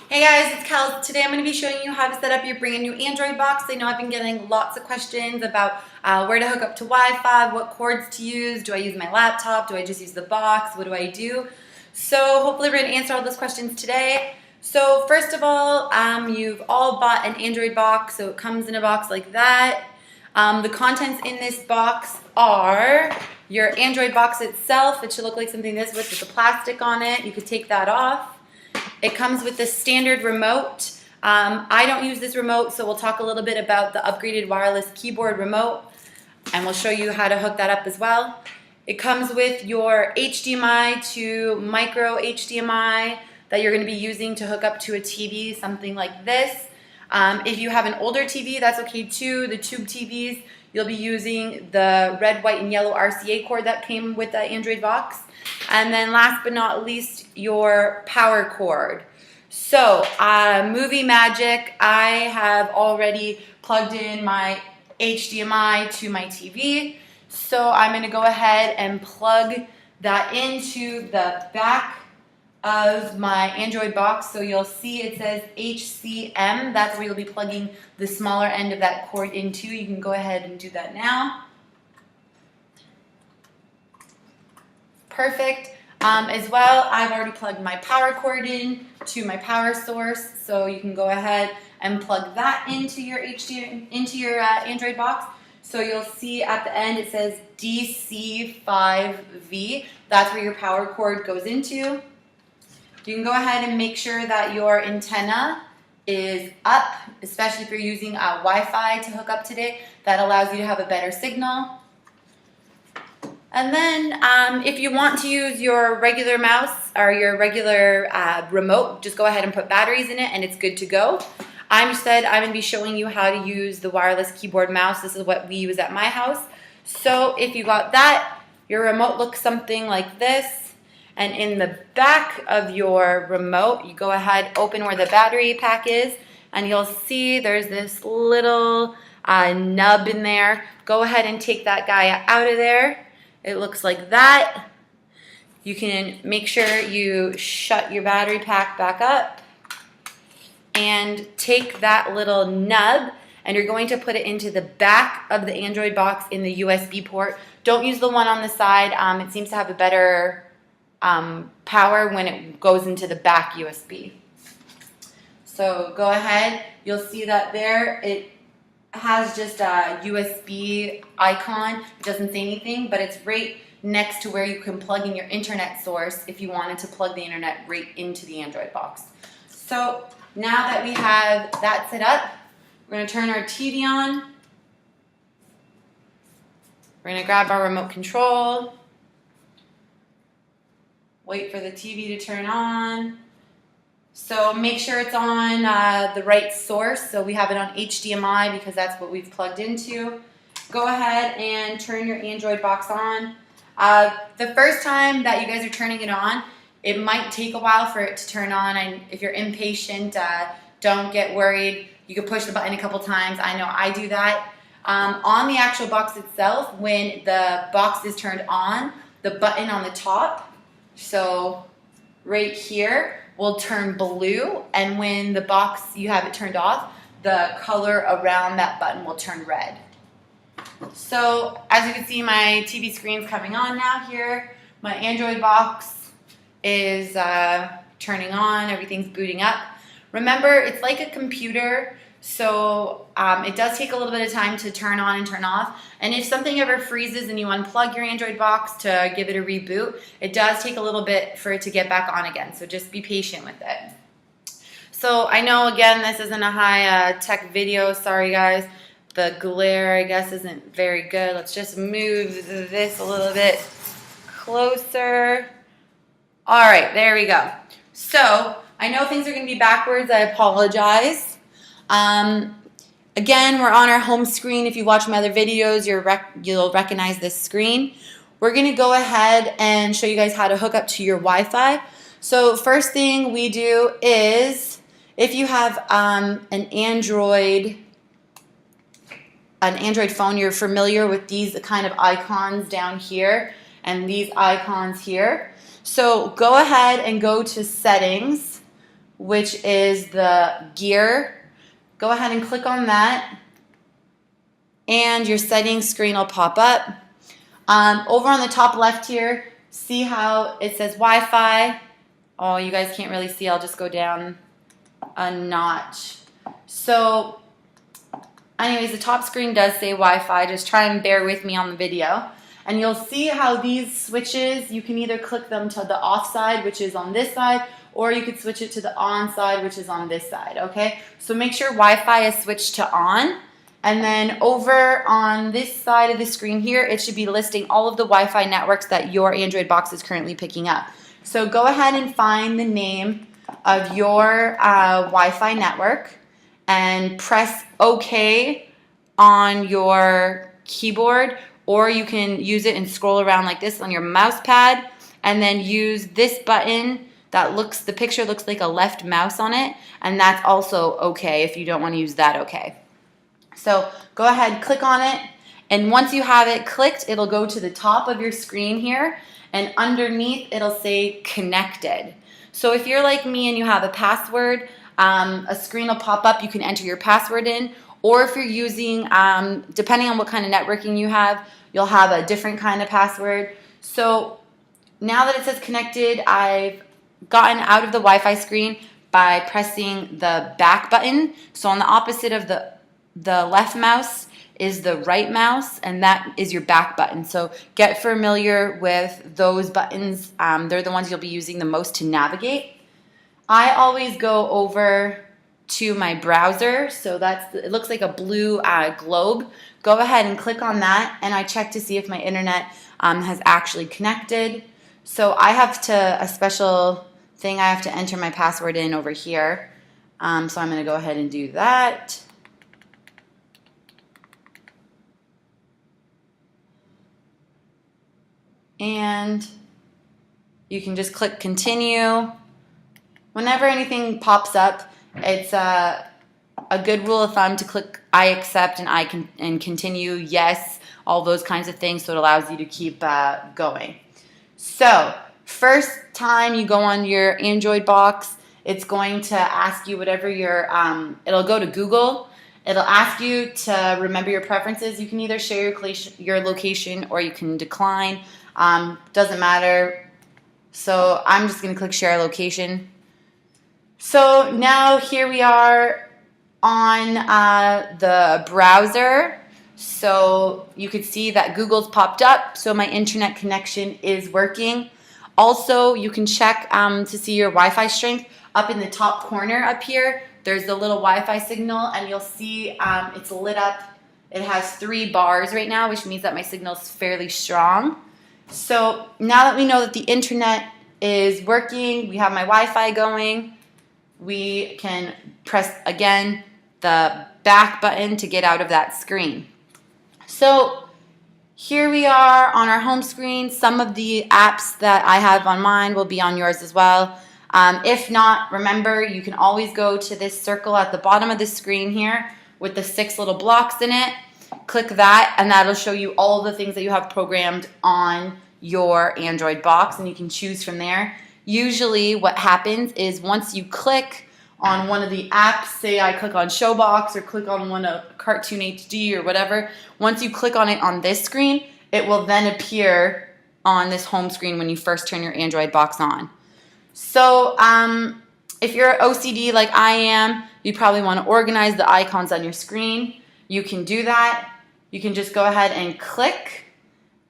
Hey guys, it's Kels. Today I'm going to be showing you how to set up your brand new Android box. I know I've been getting lots of questions about where to hook up to Wi-Fi, what cords to use, do I use my laptop, do I just use the box, what do I do? So hopefully we're going to answer all those questions today. So first of all, you've all bought an Android box, so it comes in a box like that. The contents in this box are your Android box itself. It should look like something this with the plastic on it. You could take that off. It comes with the standard remote. I don't use this remote, so we'll talk a little bit about the upgraded wireless keyboard remote, and we'll show you how to hook that up as well. It comes with your HDMI to micro HDMI that you're going to be using to hook up to a TV, something like this. If you have an older TV, that's okay too. The tube TVs, you'll be using the red, white, and yellow RCA cord that came with the Android box. And then last but not least, your power cord. So, Movie Magic, I have already plugged in my HDMI to my TV. So I'm going to go ahead and plug that into the back of my Android box. So you'll see it says HCM. That's where you'll be plugging the smaller end of that cord into. You can go ahead and do that now. Perfect. As well, I've already plugged my power cord in to my power source, so you can go ahead and plug that into your Android box. So you'll see at the end it says DC5V. That's where your power cord goes into. You can go ahead and make sure that your antenna is up, especially if you're using Wi-Fi to hook up today. That allows you to have a better signal. And then if you want to use your regular mouse or your regular remote, just go ahead and put batteries in it and it's good to go. I'm going to be showing you how to use the wireless keyboard mouse. This is what we use at my house. So if you got that, your remote looks something like this. And in the back of your remote, you go ahead, open where the battery pack is, and you'll see there's this little nub in there. Go ahead and take that guy out of there. It looks like that. You can make sure you shut your battery pack back up and take that little nub and you're going to put it into the back of the Android box in the USB port. Don't use the one on the side. It seems to have a better power when it goes into the back USB. So go ahead. You'll see that there. It has just a USB icon. It doesn't say anything, but it's right next to where you can plug in your internet source if you wanted to plug the internet right into the Android box. So now that we have that set up, we're going to turn our TV on. We're going to grab our remote control. Wait for the TV to turn on. So make sure it's on the right source. So we have it on HDMI because that's what we've plugged into. Go ahead and turn your Android box on. The first time that you guys are turning it on, it might take a while for it to turn on. And if you're impatient, don't get worried. You can push the button a couple times. I know I do that. On the actual box itself, when the box is turned on, the button on the top, so right here, will turn blue, and when the box, you have it turned off, the color around that button will turn red. So as you can see, my TV screen's coming on now here. My Android box is turning on, everything's booting up. Remember, it's like a computer, so it does take a little bit of time to turn on and turn off. And if something ever freezes and you unplug your Android box to give it a reboot, it does take a little bit for it to get back on again. So just be patient with it. So I know, again, this isn't a high tech video. Sorry, guys. The glare, I guess, isn't very good. Let's just move this a little bit closer. All right, there we go. So I know things are going to be backwards. I apologize. Again, we're on our home screen. If you watch my other videos, you'll recognize this screen. We're going to go ahead and show you guys how to hook up to your Wi-Fi. So first thing we do is, if you have an Android phone, you're familiar with these kind of icons down here and these icons here. So go ahead and go to Settings, which is the gear. Go ahead and click on that, and your settings screen will pop up. Over on the top left here, see how it says Wi-Fi? Oh, you guys can't really see. I'll just go down a notch. So anyways, the top screen does say Wi-Fi. Just try and bear with me on the video. And you'll see how these switches, you can either click them to the off side, which is on this side, or you could switch it to the on side, which is on this side, okay? So make sure Wi-Fi is switched to on. And then over on this side of the screen here, it should be listing all of the Wi-Fi networks that your Android box is currently picking up. So go ahead and find the name of your Wi-Fi network and press OK on your keyboard, or you can use it and scroll around like this on your mouse pad, and then use this button that looks, the picture looks like a left mouse on it, and that's also okay if you don't want to use that okay. So go ahead, click on it, and once you have it clicked, it'll go to the top of your screen here, and underneath it'll say connected. So if you're like me and you have a password, a screen will pop up, you can enter your password in, or if you're using, depending on what kind of networking you have, you'll have a different kind of password. So now that it says connected, I've gotten out of the Wi-Fi screen by pressing the back button. So on the opposite of the left mouse is the right mouse, and that is your back button. So get familiar with those buttons. They're the ones you'll be using the most to navigate. I always go over to my browser, so it looks like a blue globe. Go ahead and click on that, and I check to see if my internet has actually connected. So I have a special thing, I have to enter my password in over here. So I'm going to go ahead and do that. And you can just click continue. Whenever anything pops up, it's a good rule of thumb to click I accept and continue, yes, all those kinds of things, so it allows you to keep going. So first time you go on your Android box, it's going to ask you whatever it'll go to Google. It'll ask you to remember your preferences. You can either share your location or you can decline. Doesn't matter. So I'm just going to click share location. So now here we are on the browser. So you could see that Google's popped up. So my internet connection is working. Also, you can check to see your Wi-Fi strength. Up in the top corner up here, there's the little Wi-Fi signal, and you'll see it's lit up. It has 3 bars right now, which means that my signal is fairly strong. So now that we know that the internet is working, we have my Wi-Fi going, we can press again the back button to get out of that screen. So here we are on our home screen. Some of the apps that I have on mine will be on yours as well. If not, remember, you can always go to this circle at the bottom of the screen here with the 6 little blocks in it. Click that, and that'll show you all the things that you have programmed on your Android box, and you can choose from there. Usually what happens is once you click on one of the apps, say I click on Showbox or click on one of Cartoon HD or whatever, once you click on it on this screen, it will then appear on this home screen when you first turn your Android box on. So if you're OCD like I am, you probably want to organize the icons on your screen. You can do that. You can just go ahead and click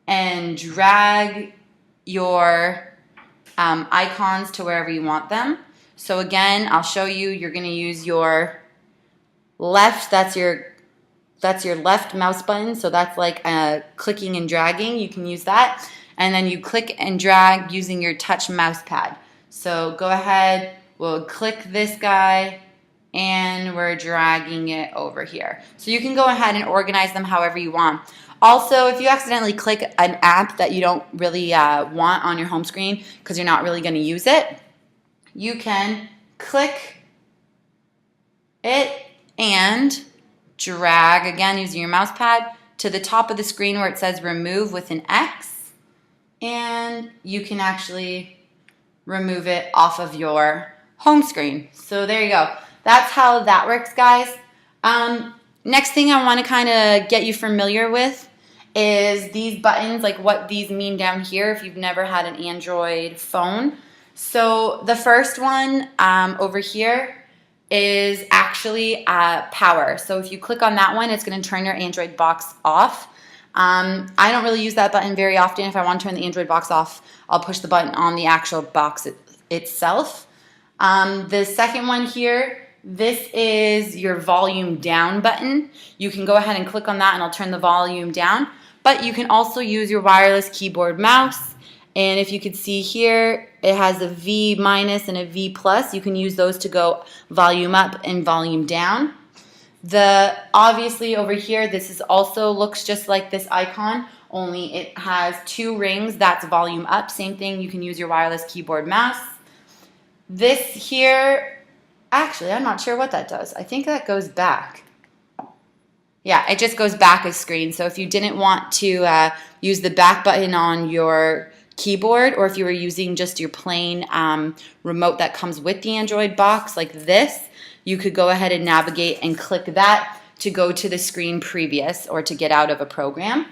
and drag your icons to wherever you want them. So again, I'll show you. You're going to use your left. That's your left mouse button. So that's like clicking and dragging. You can use that. And then you click and drag using your touch mouse pad. So go ahead. We'll click this guy, and we're dragging it over here. So you can go ahead and organize them however you want. Also, if you accidentally click an app that you don't really want on your home screen because you're not really going to use it, you can click it and drag, again using your mouse pad, to the top of the screen where it says remove with an X, and you can actually remove it off of your home screen. So there you go. That's how that works, guys. Next thing I want to kind of get you familiar with is these buttons, like what these mean down here if you've never had an Android phone. So the first one over here is actually power. So if you click on that one, it's going to turn your Android box off. I don't really use that button very often. If I want to turn the Android box off, I'll push the button on the actual box itself. The second one here, this is your volume down button. You can go ahead and click on that and it'll turn the volume down. But you can also use your wireless keyboard mouse. And if you could see here, it has a V minus and a V plus. You can use those to go volume up and volume down. Obviously over here, this is also looks just like this icon, only it has 2 rings. That's volume up. Same thing, you can use your wireless keyboard mouse. This here, actually, I'm not sure what that does. I think that goes back. Yeah, it just goes back a screen. So if you didn't want to use the back button on your keyboard, or if you were using just your plain remote that comes with the Android box like this, you could go ahead and navigate and click that to go to the screen previous or to get out of a program.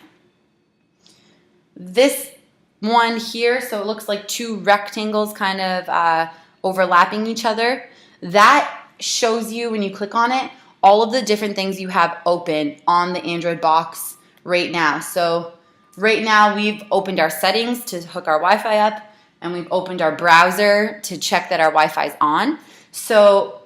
This one here, so it looks like 2 rectangles kind of overlapping each other. That shows you, when you click on it, all of the different things you have open on the Android box right now. So right now we've opened our settings to hook our Wi-Fi up, and we've opened our browser to check that our Wi-Fi is on. So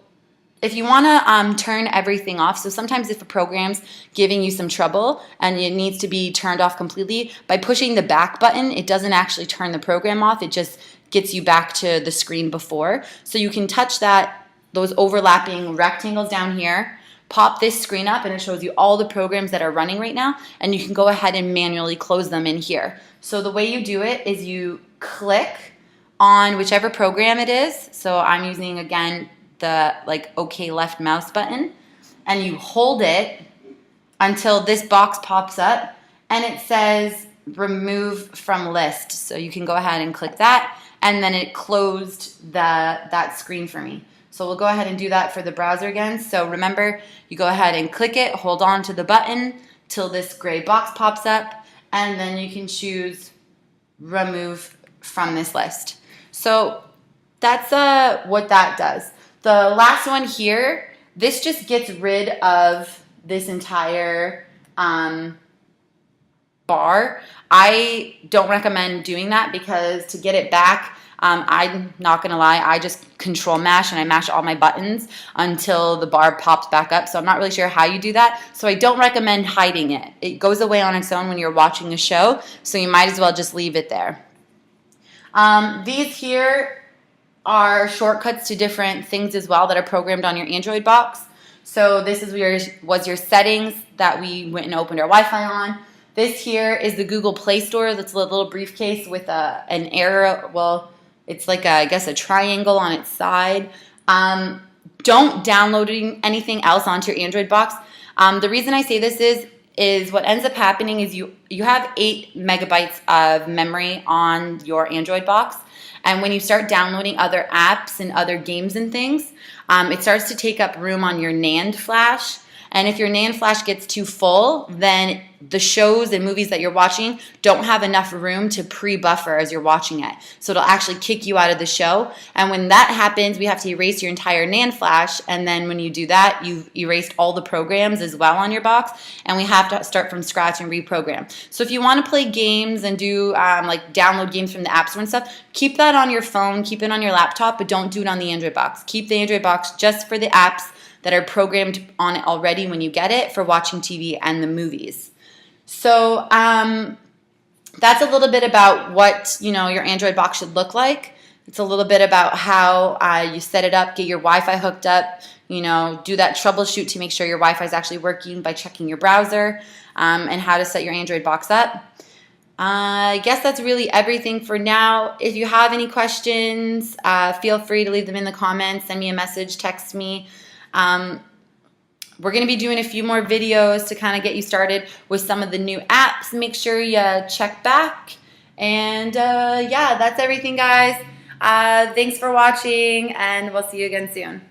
if you want to turn everything off, so sometimes if a program's giving you some trouble and it needs to be turned off completely, by pushing the back button, it doesn't actually turn the program off. It just gets you back to the screen before. So you can touch those overlapping rectangles down here, pop this screen up, and it shows you all the programs that are running right now, and you can go ahead and manually close them in here. So the way you do it is you click on whichever program it is. So I'm using, again, the OK left mouse button, and you hold it until this box pops up and it says remove from list. So you can go ahead and click that, and then it closed that screen for me. So we'll go ahead and do that for the browser again. So remember, you go ahead and click it, hold on to the button till this gray box pops up, and then you can choose remove from this list. So that's what that does. The last one here, this just gets rid of this entire bar. I don't recommend doing that because to get it back, I'm not going to lie, I just control mash and I mash all my buttons until the bar pops back up. So I'm not really sure how you do that. So I don't recommend hiding it. It goes away on its own when you're watching a show, so you might as well just leave it there. These here are shortcuts to different things as well that are programmed on your Android box. So this is was your settings that we went and opened our Wi-Fi on. This here is the Google Play Store. That's a little briefcase with an arrow. Well, it's like I guess a triangle on its side. Don't download anything else onto your Android box. The reason I say this is what ends up happening is you have 8 megabytes of memory on your Android box. And when you start downloading other apps and other games and things, it starts to take up room on your NAND flash. And if your NAND flash gets too full, then the shows and movies that you're watching don't have enough room to pre-buffer as you're watching it. So it'll actually kick you out of the show. And when that happens, we have to erase your entire NAND flash. And then when you do that, you've erased all the programs as well on your box. And we have to start from scratch and reprogram. So if you want to play games and do like download games from the App Store and stuff, keep that on your phone, keep it on your laptop, but don't do it on the Android box. Keep the Android box just for the apps that are programmed on it already when you get it for watching TV and the movies. So that's a little bit about what your Android box should look like. It's a little bit about how you set it up, get your Wi-Fi hooked up, do that troubleshoot to make sure your Wi-Fi is actually working by checking your browser, and how to set your Android box up. I guess that's really everything for now. If you have any questions, feel free to leave them in the comments, send me a message, text me. We're going to be doing a few more videos to kind of get you started with some of the new apps. Make sure you check back. And yeah, that's everything, guys. Thanks for watching, and we'll see you again soon.